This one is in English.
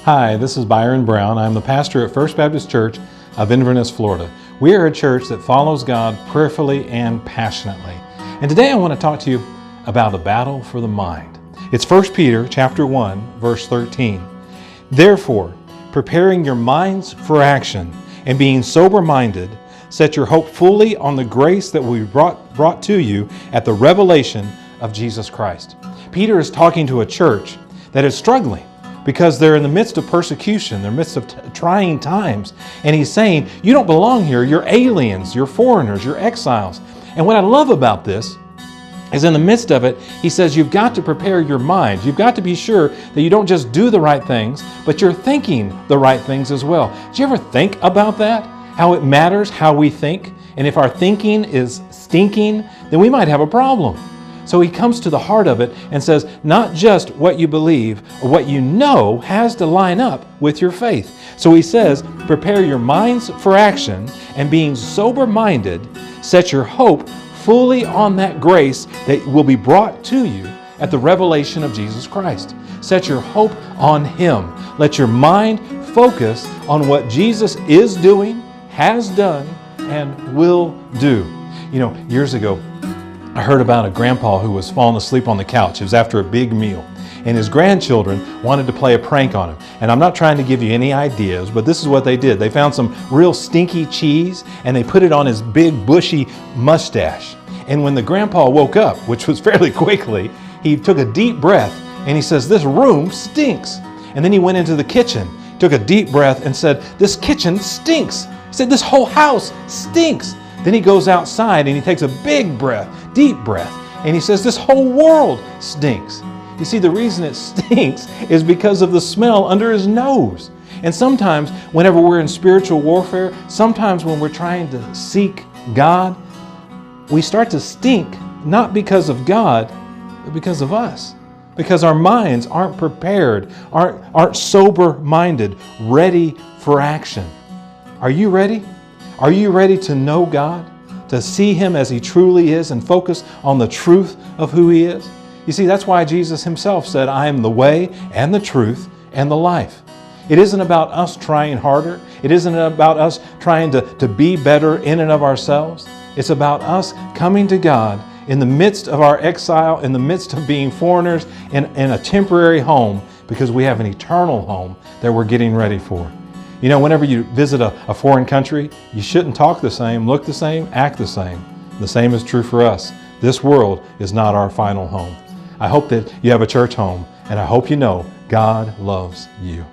Hi, this is Byron Brown. I'm the pastor at First Baptist Church of Inverness, Florida. We are a church that follows God prayerfully and passionately. And today I want to talk to you about a battle for the mind. It's 1 Peter chapter 1, verse 13. Therefore, preparing your minds for action and being sober-minded, set your hope fully on the grace that will be brought to you at the revelation of Jesus Christ. Peter is talking to a church that is struggling because they're in the midst of persecution, they're in the midst of trying times. And he's saying, you don't belong here, you're aliens, you're foreigners, you're exiles. And what I love about this is in the midst of it, he says you've got to prepare your mind. You've got to be sure that you don't just do the right things, but you're thinking the right things as well. Do you ever think about that? How it matters how we think? And if our thinking is stinking, then we might have a problem. So he comes to the heart of it and says, not just what you believe or what you know has to line up with your faith. So he says, prepare your minds for action and being sober-minded, set your hope fully on that grace that will be brought to you at the revelation of Jesus Christ. Set your hope on Him. Let your mind focus on what Jesus is doing, has done, and will do. You know, years ago, I heard about a grandpa who was falling asleep on the couch. It was after a big meal. And his grandchildren wanted to play a prank on him. And I'm not trying to give you any ideas, but this is what they did. They found some real stinky cheese and they put it on his big bushy mustache. And when the grandpa woke up, which was fairly quickly, he took a deep breath and he says, this room stinks. And then he went into the kitchen, took a deep breath and said, this kitchen stinks. He said, this whole house stinks. Then he goes outside and he takes a big breath, deep breath, and he says, this whole world stinks. You see, the reason it stinks is because of the smell under his nose. And sometimes whenever we're in spiritual warfare, sometimes when we're trying to seek God, we start to stink, not because of God, but because of us. Because our minds aren't prepared, aren't sober-minded, ready for action. Are you ready? Are you ready to know God, to see Him as He truly is and focus on the truth of who He is? You see, that's why Jesus Himself said, I am the way and the truth and the life. It isn't about us trying harder. It isn't about us trying to be better in and of ourselves. It's about us coming to God in the midst of our exile, in the midst of being foreigners in a temporary home, because we have an eternal home that we're getting ready for. You know, whenever you visit a foreign country, you shouldn't talk the same, look the same, act the same. The same is true for us. This world is not our final home. I hope that you have a church home, and I hope you know God loves you.